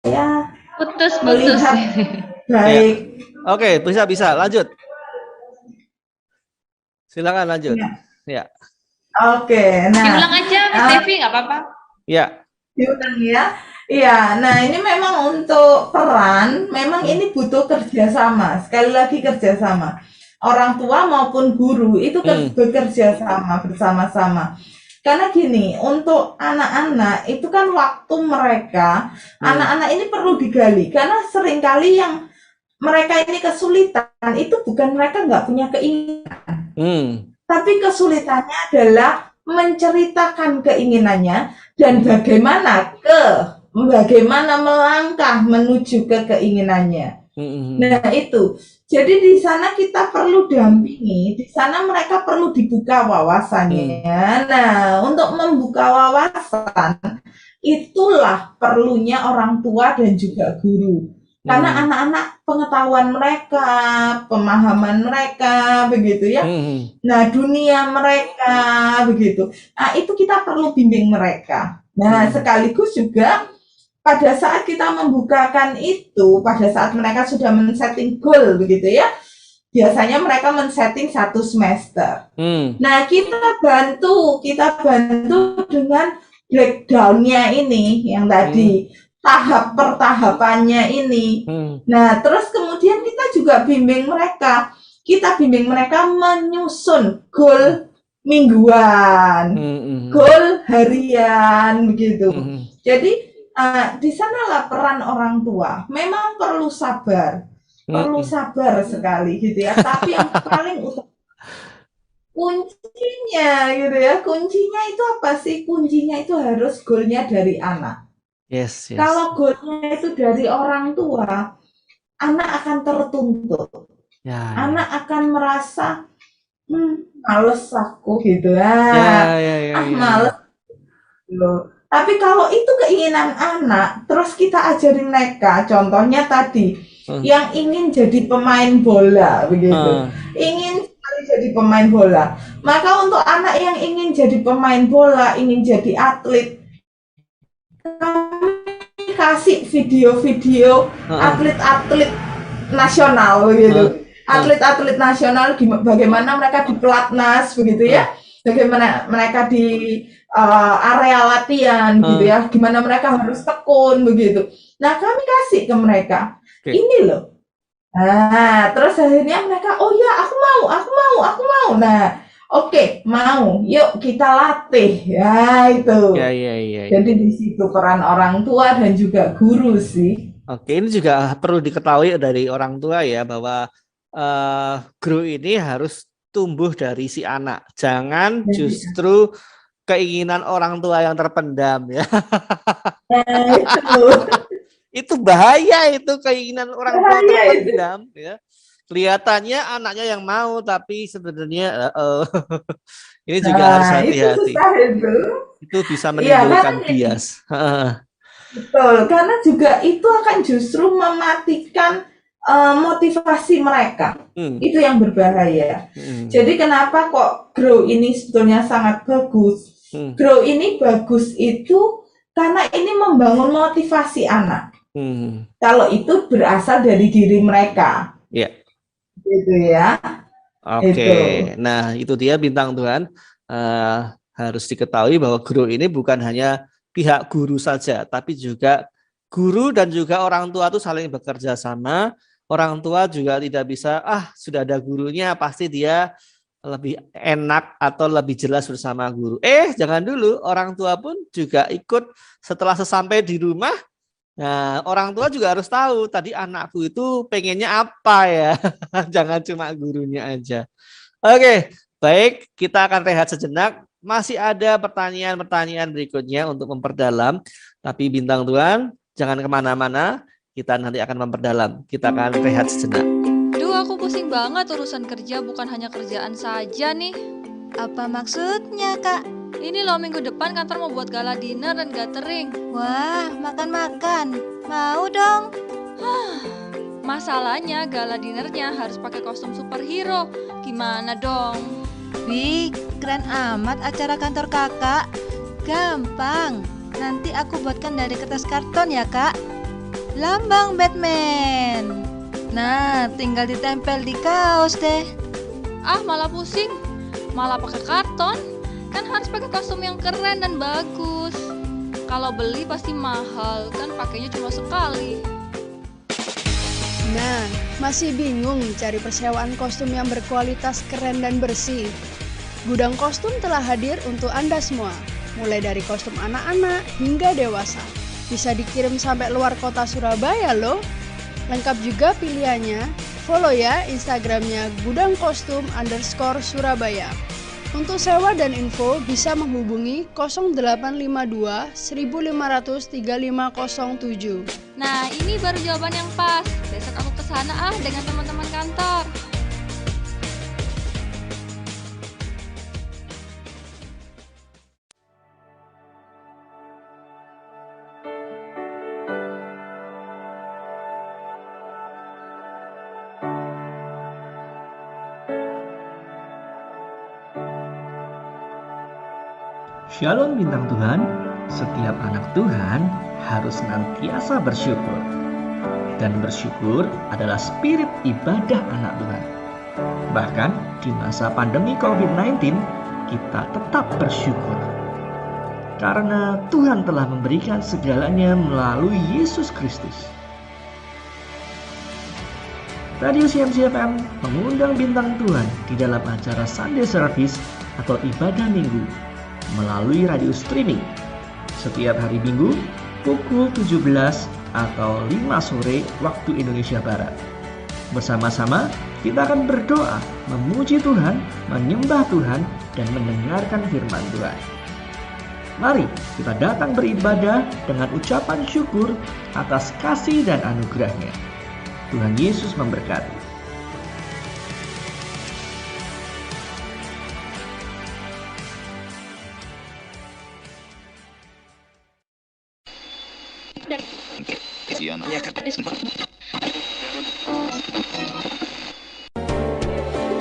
saya putus. melihat baik. Oke, bisa lanjut. Silakan lanjut. Ya. Ya. Oke, nah Diulang aja, Miss Devi, nggak apa-apa. Ya. diulang ya. Iya, nah ini memang untuk peran, memang ini butuh kerjasama. Sekali lagi kerjasama. Orang tua maupun guru itu bekerja sama bersama-sama. Karena gini, untuk anak-anak itu kan waktu mereka, anak-anak ini perlu digali. Karena seringkali yang mereka ini kesulitan, itu bukan mereka nggak punya keinginan. Tapi kesulitannya adalah menceritakan keinginannya dan bagaimana melangkah menuju ke keinginannya. Nah itu, jadi di sana kita perlu dampingi, di sana mereka perlu dibuka wawasannya. Nah, untuk membuka wawasan, itulah perlunya orang tua dan juga guru. Karena anak-anak pengetahuan mereka, pemahaman mereka, begitu ya. Nah, dunia mereka, begitu. Nah, itu kita perlu bimbing mereka. Nah, sekaligus juga pada saat kita membukakan itu, pada saat mereka sudah men-setting goal, begitu ya. Biasanya mereka men-setting 1 semester. Nah, kita bantu dengan breakdown-nya ini, yang tadi. Tahap pertahapannya ini. Nah, terus kemudian kita juga bimbing mereka. Kita bimbing mereka menyusun goal mingguan, goal harian, begitu. Jadi, di sanalah peran orang tua. Memang perlu sabar sekali, gitu ya. Tapi yang paling utama, kuncinya, gitu ya. Kuncinya itu apa sih? Kuncinya itu harus goalnya dari anak. Yes. Kalau goalnya itu dari orang tua, anak akan tertuntut. Anak akan merasa, males aku gitu. Males. Loh. Tapi kalau itu keinginan anak, terus kita ajarin mereka, contohnya tadi, yang ingin jadi pemain bola, begitu. Ingin sekali jadi pemain bola. Maka untuk anak yang ingin jadi pemain bola, ingin jadi atlet, kami kasih video-video atlet-atlet nasional begitu. Atlet-atlet nasional bagaimana mereka di pelatnas begitu ya. Bagaimana mereka di area latihan gitu ya. Gimana mereka harus tekun begitu. Nah, kami kasih ke mereka. Ini loh. Nah, terus akhirnya mereka, oh ya, aku mau. Nah, oke, mau. Yuk kita latih. Ya, itu. Ya. Jadi di situ peran orang tua dan juga guru sih. Oke, ini juga perlu diketahui dari orang tua ya, bahwa guru ini harus tumbuh dari si anak. Jangan justru keinginan orang tua yang terpendam ya. Itu bahaya, itu keinginan orang tua terpendam ya. Kelihatannya anaknya yang mau, tapi sebenarnya ini juga harus hati-hati. Itu bisa menimbulkan bias. Betul, karena juga itu akan justru mematikan motivasi mereka. Itu yang berbahaya. Jadi kenapa kok Grow ini sebetulnya sangat bagus? Grow ini bagus itu karena ini membangun motivasi anak. Kalau itu berasal dari diri mereka. Iya. Gitu ya. Oke. Nah, itu dia bintang Tuhan. Harus diketahui bahwa Grow ini bukan hanya pihak guru saja, tapi juga guru dan juga orang tua itu saling bekerja sama. Orang tua juga tidak bisa, sudah ada gurunya, pasti dia lebih enak atau lebih jelas bersama guru. Jangan dulu, orang tua pun juga ikut setelah sesampai di rumah. Nah, orang tua juga harus tahu, tadi anakku itu pengennya apa ya. Jangan cuma gurunya aja. Oke, baik, kita akan rehat sejenak. Masih ada pertanyaan-pertanyaan berikutnya untuk memperdalam. Tapi bintang Tuhan, jangan kemana-mana. Kita nanti akan memperdalam. Kita akan rehat sejenak. Duh, aku pusing banget urusan kerja, bukan hanya kerjaan saja nih. Apa maksudnya, Kak? Ini loh, minggu depan kantor mau buat gala dinner dan gathering. Wah, makan-makan. Mau dong. Masalahnya gala dinernya harus pakai kostum superhero. Gimana dong? Wih, keren amat acara kantor kakak. Gampang. Nanti aku buatkan dari kertas karton ya, Kak. Lambang Batman. Nah, tinggal ditempel di kaos deh. Malah pusing. Malah pakai karton? Kan harus pakai kostum yang keren dan bagus. Kalau beli pasti mahal, kan pakainya cuma sekali. Nah, masih bingung cari persewaan kostum yang berkualitas keren dan bersih? Gudang Kostum telah hadir untuk Anda semua, mulai dari kostum anak-anak hingga dewasa. Bisa dikirim sampai luar kota Surabaya loh. Lengkap juga pilihannya, follow ya Instagramnya Gudang Kostum _Surabaya. Untuk sewa dan info bisa menghubungi 0852 1500 3507. Nah, ini baru jawaban yang pas. Besok aku kesana dengan teman-teman kantor. Shalom bintang Tuhan, setiap anak Tuhan harus senantiasa bersyukur. Dan bersyukur adalah spirit ibadah anak Tuhan. Bahkan di masa pandemi COVID-19, kita tetap bersyukur. Karena Tuhan telah memberikan segalanya melalui Yesus Kristus. Radio CMC FM mengundang bintang Tuhan di dalam acara Sunday Service atau ibadah minggu melalui radio streaming setiap hari Minggu pukul 17 atau 5 sore waktu Indonesia Barat. Bersama-sama kita akan berdoa, memuji Tuhan, menyembah Tuhan, dan mendengarkan firman Tuhan. Mari kita datang beribadah dengan ucapan syukur atas kasih dan anugerah-Nya. Tuhan Yesus memberkati.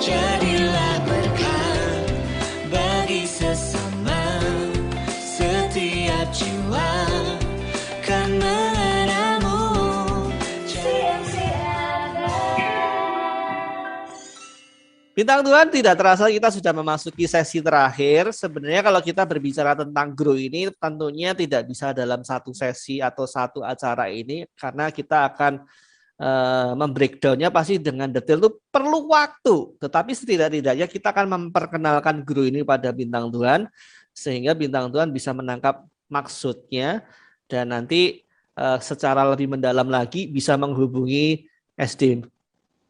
Jadilah berkat bagi sesama, setiap jiwa kan mengenalmu. Bintang Tuhan, tidak terasa kita sudah memasuki sesi terakhir. Sebenarnya kalau kita berbicara tentang grow ini tentunya tidak bisa dalam satu sesi atau satu acara ini, karena kita akan membreakdownnya pasti dengan detail, itu perlu waktu. Tetapi setidak-tidaknya kita akan memperkenalkan grow ini pada bintang Tuhan, sehingga bintang Tuhan bisa menangkap maksudnya, dan nanti secara lebih mendalam lagi bisa menghubungi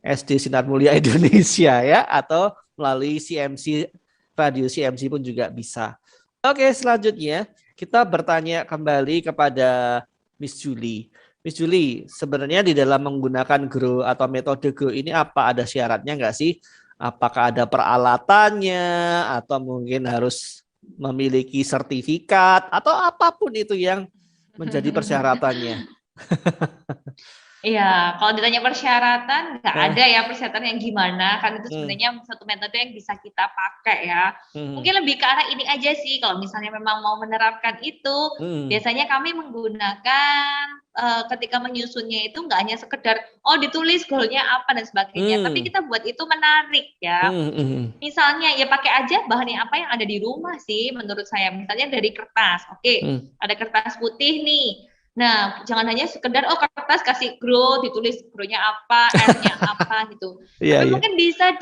SD Sinar Mulia Indonesia ya, atau melalui CMC, radio CMC pun juga bisa. Oke, selanjutnya kita bertanya kembali kepada Miss Julie. Miss Julie, sebenarnya di dalam menggunakan grow atau metode grow ini apa ada syaratnya nggak sih? Apakah ada peralatannya, atau mungkin harus memiliki sertifikat, atau apapun itu yang menjadi persyaratannya? Iya, kalau ditanya persyaratan, nggak ada ya persyaratan yang gimana, kan itu sebenarnya satu metode yang bisa kita pakai ya. Mungkin lebih ke arah ini aja sih, kalau misalnya memang mau menerapkan itu, biasanya kami menggunakan ketika menyusunnya itu nggak hanya sekedar, oh ditulis goalnya apa dan sebagainya, tapi kita buat itu menarik ya. Misalnya ya pakai aja bahannya apa yang ada di rumah sih menurut saya, misalnya dari kertas, oke, ada kertas putih nih. Nah, jangan hanya sekedar kertas kasih grow, ditulis grow-nya apa, R-nya apa gitu. Tapi mungkin bisa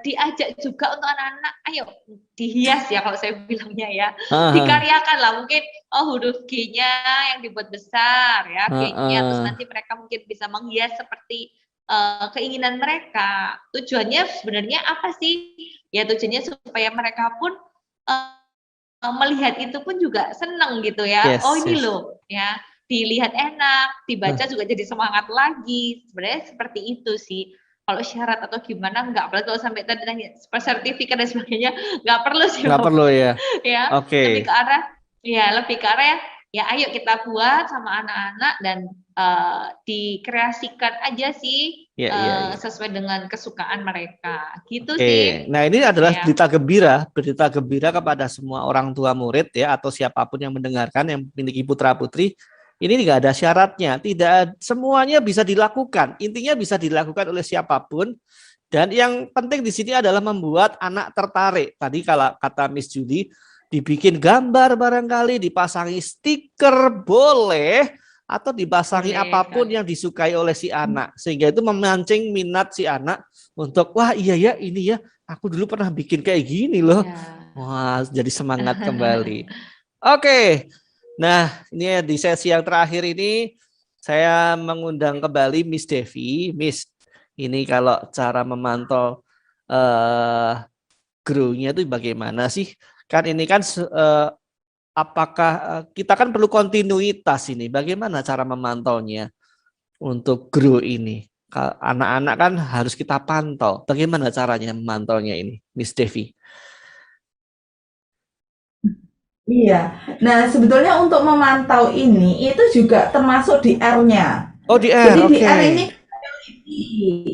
diajak juga untuk anak-anak, ayo dihias ya kalau saya bilangnya ya. Dikaryakan lah, mungkin huruf G-nya yang dibuat besar ya, G-nya, terus nanti mereka mungkin bisa menghias seperti keinginan mereka. Tujuannya sebenarnya apa sih? Ya tujuannya supaya mereka pun melihat itu pun juga seneng gitu ya. Ini loh ya, dilihat enak, dibaca juga jadi semangat lagi. Sebenarnya seperti itu sih. Kalau syarat atau gimana enggak, apalagi kalau sampai tadi tanya sertifikat dan sebagainya, enggak perlu sih. Enggak perlu ya. Ya. Lebih ke arah ya ayo kita buat sama anak-anak dan dikreasikan aja sih sesuai dengan kesukaan mereka gitu sih. Nah, ini adalah berita gembira kepada semua orang tua murid ya, atau siapapun yang mendengarkan yang memiliki putra-putri. Ini tidak ada syaratnya, tidak semuanya bisa dilakukan. Intinya bisa dilakukan oleh siapapun, Dan yang penting di sini adalah membuat anak tertarik. Tadi kalau kata Miss Julie, dibikin gambar barangkali, dipasangi stiker boleh, atau dipasangi Boleh, apapun yang disukai oleh si anak. Sehingga itu memancing minat si anak untuk, wah iya ya ini ya, aku dulu pernah bikin kayak gini loh. Ya. Wah, jadi semangat kembali. Oke, nah ini di sesi yang terakhir ini saya mengundang kembali Miss Devi. Miss, ini kalau cara memantau grow-nya itu bagaimana sih? Kan ini kan apakah kita kan perlu kontinuitas ini? Bagaimana cara memantaunya untuk grow ini? Anak-anak kan harus kita pantau. Bagaimana caranya memantaunya ini, Miss Devi? Iya. Nah, sebetulnya untuk memantau ini itu juga termasuk di R-nya. Oh, di R. Jadi di Oke. R ini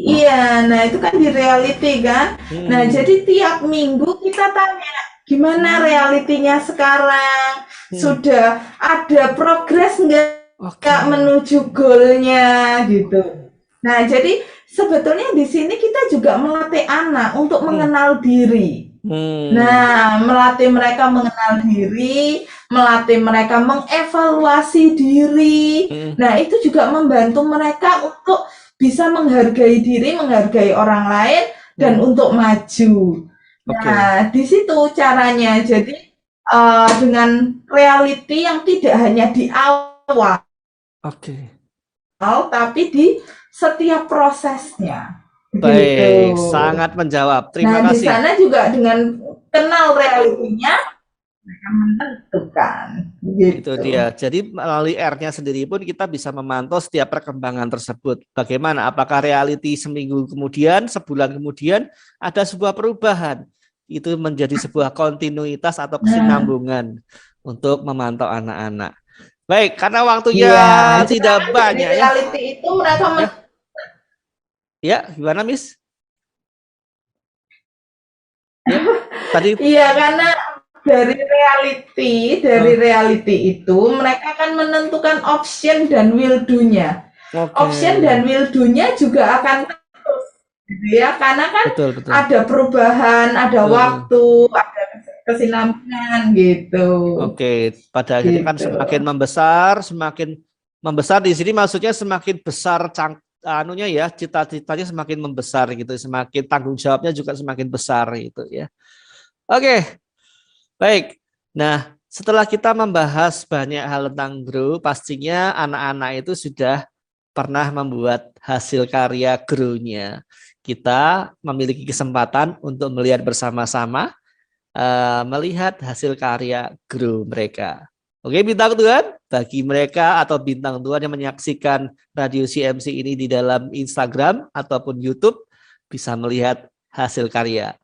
iya, nah itu kan di reality kan. Nah, jadi tiap minggu kita tanya gimana realitinya sekarang, sudah ada progres nggak menuju goalnya gitu. Nah, jadi sebetulnya di sini kita juga melatih anak untuk mengenal diri. Nah, melatih mereka mengenal diri, melatih mereka mengevaluasi diri. Nah, itu juga membantu mereka untuk bisa menghargai diri, menghargai orang lain, dan untuk maju. Nah, di situ caranya. Jadi dengan reality yang tidak hanya di awal, tapi di setiap prosesnya. Baik, Gitu. sangat menjawab. Terima Nah, kasih. di sana juga dengan kenal realitinya, mereka menentukan. Gitu. Itu dia. Jadi melalui R-nya sendiri pun kita bisa memantau setiap perkembangan tersebut. Bagaimana? Apakah reality seminggu kemudian, sebulan kemudian ada sebuah perubahan? Itu menjadi sebuah kontinuitas atau kesinambungan untuk memantau anak-anak. Baik, karena waktunya tidak banyak ya. Reality itu mereka Ya, gimana Miss? Ya, tadi. Iya, karena dari reality itu mereka akan menentukan option dan will do-nya. Option dan will do-nya juga akan terus, gitu ya, karena kan betul. ada perubahan, ada waktu, ada kesinambungan gitu. Oke, pada akhirnya kan semakin membesar di sini maksudnya semakin besar cita-citanya semakin membesar gitu, semakin tanggung jawabnya juga semakin besar gitu ya. Oke. Baik. Nah, setelah kita membahas banyak hal tentang grow, pastinya anak-anak itu sudah pernah membuat hasil karya grow-nya. Kita memiliki kesempatan untuk melihat bersama-sama melihat hasil karya grow mereka. Oke, bintang Tuhan, bagi mereka atau bintang Tuhan yang menyaksikan Radio CMC ini di dalam Instagram ataupun YouTube, bisa melihat hasil karya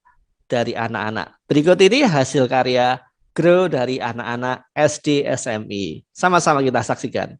dari anak-anak. Berikut ini hasil karya grow dari anak-anak SD SMI. Sama-sama kita saksikan.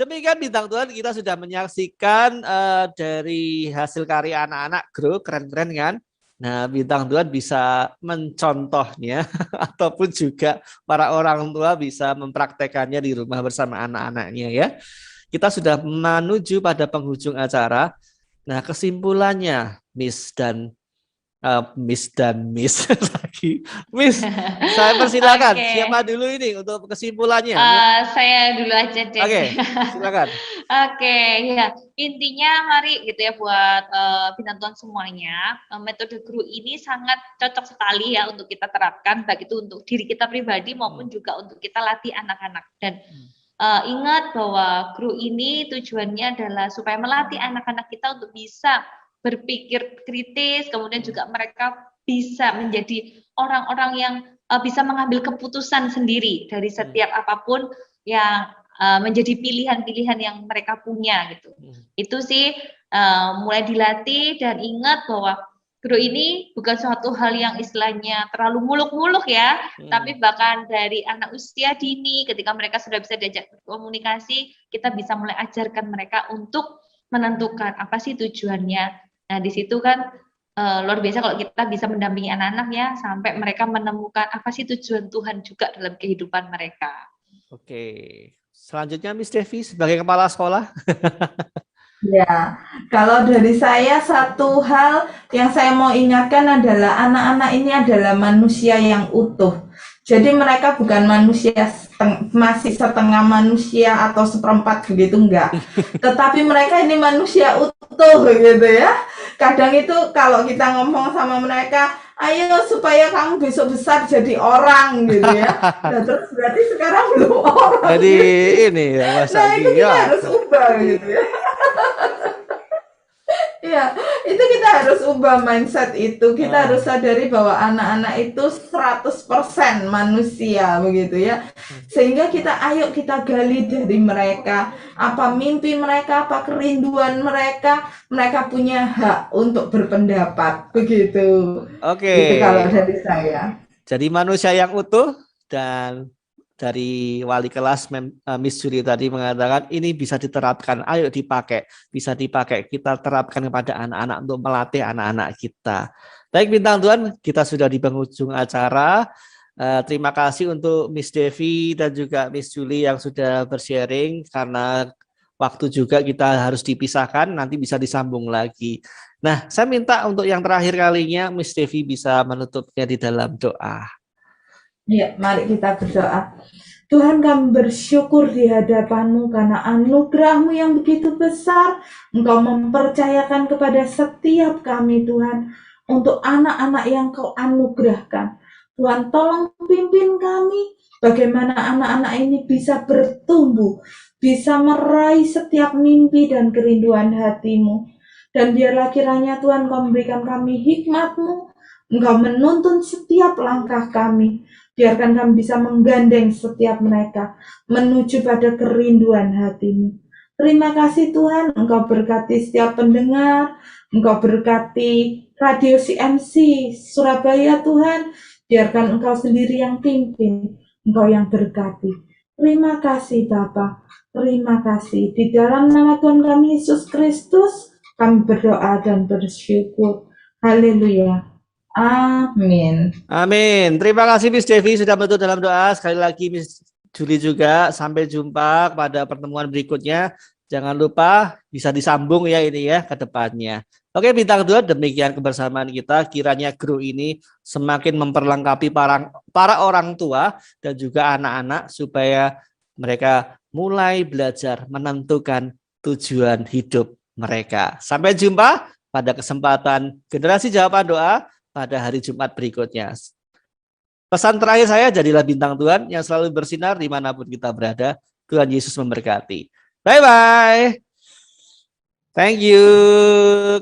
Demikian bintang Tuhan, kita sudah menyaksikan dari hasil karya anak-anak grow, keren-keren kan? Nah, bintang Tuhan bisa mencontohnya ataupun juga para orang tua bisa mempraktekannya di rumah bersama anak-anaknya ya. Kita sudah menuju pada penghujung acara. Nah, kesimpulannya Miss dan Miss dan Miss lagi. Miss, saya persilakan. Oke. Siapa dulu ini untuk kesimpulannya? Saya dulu aja deh. Oke, silakan. Oke, ya intinya mari gitu ya buat bintang Tuhan semuanya, metode guru ini sangat cocok sekali ya untuk kita terapkan, baik itu untuk diri kita pribadi maupun juga untuk kita latih anak-anak. Dan ingat bahwa guru ini tujuannya adalah supaya melatih anak-anak kita untuk bisa berpikir kritis, kemudian juga mereka bisa menjadi orang-orang yang bisa mengambil keputusan sendiri dari setiap apapun yang menjadi pilihan-pilihan yang mereka punya gitu. Itu sih mulai dilatih, dan ingat bahwa guru ini bukan suatu hal yang istilahnya terlalu muluk-muluk ya, tapi bahkan dari anak usia dini ketika mereka sudah bisa diajak berkomunikasi, kita bisa mulai ajarkan mereka untuk menentukan apa sih tujuannya. Nah, di situ kan luar biasa kalau kita bisa mendampingi anak-anak ya sampai mereka menemukan apa sih tujuan Tuhan juga dalam kehidupan mereka. Oke. Selanjutnya Miss Devi sebagai kepala sekolah. Ya, kalau dari saya satu hal yang saya mau ingatkan adalah anak-anak ini adalah manusia yang utuh. Jadi mereka bukan manusia masih setengah manusia atau seperempat begitu, enggak. Tetapi mereka ini manusia utuh gitu ya. Kadang itu kalau kita ngomong sama mereka, ayo supaya kamu besok besar jadi orang gitu ya. Nah, terus berarti sekarang belum orang. Jadi gitu. ini ya Mas Nah, itu Agi, kita ya. harus ubah gitu ya. Ya, itu kita harus ubah mindset itu. Kita harus sadari bahwa anak-anak itu 100% manusia begitu ya. Sehingga ayo kita gali dari mereka, apa mimpi mereka, apa kerinduan mereka. Mereka punya hak untuk berpendapat begitu. Oke. Itu kalau dari saya. Jadi manusia yang utuh, dan dari wali kelas Miss Juli tadi mengatakan ini bisa diterapkan, ayo dipakai, bisa dipakai, kita terapkan kepada anak-anak untuk melatih anak-anak kita. Baik bintang Tuhan, kita sudah di penghujung acara. Terima kasih untuk Miss Devi dan juga Miss Juli yang sudah bersharing, karena waktu juga kita harus dipisahkan, nanti bisa disambung lagi. Nah, saya minta untuk yang terakhir kalinya Miss Devi bisa menutupnya di dalam doa. Ya, mari kita berdoa. Tuhan, kami bersyukur di hadapan-Mu karena anugerah-Mu yang begitu besar. Engkau mempercayakan kepada setiap kami, Tuhan, untuk anak-anak yang Kau anugerahkan. Tuhan, tolong pimpin kami bagaimana anak-anak ini bisa bertumbuh, bisa meraih setiap mimpi dan kerinduan hati-Mu. Dan biarlah kiranya Tuhan Kau memberikan kami hikmat-Mu, Engkau menuntun setiap langkah kami. Biarkan kami bisa menggandeng setiap mereka menuju pada kerinduan hati-Mu. Terima kasih Tuhan, Engkau berkati setiap pendengar, Engkau berkati Radio CMC Surabaya Tuhan. Biarkan Engkau sendiri yang pimpin, Engkau yang berkati. Terima kasih Bapa, terima kasih. Di dalam nama Tuhan kami Yesus Kristus, kami berdoa dan bersyukur. Haleluya. Amin. Amin. Terima kasih Miss Devi sudah menutup dalam doa. Sekali lagi Miss Juli juga. Sampai jumpa pada pertemuan berikutnya. Jangan lupa bisa disambung ya ini ya ke depannya. Oke bintang Tuhan, demikian kebersamaan kita. Kiranya guru ini semakin memperlengkapi para orang tua dan juga anak-anak supaya mereka mulai belajar menentukan tujuan hidup mereka. Sampai jumpa pada kesempatan generasi jawaban doa pada hari Jumat berikutnya. Pesan terakhir saya, jadilah bintang Tuhan yang selalu bersinar dimanapun kita berada. Tuhan Yesus memberkati. Bye-bye. Thank you.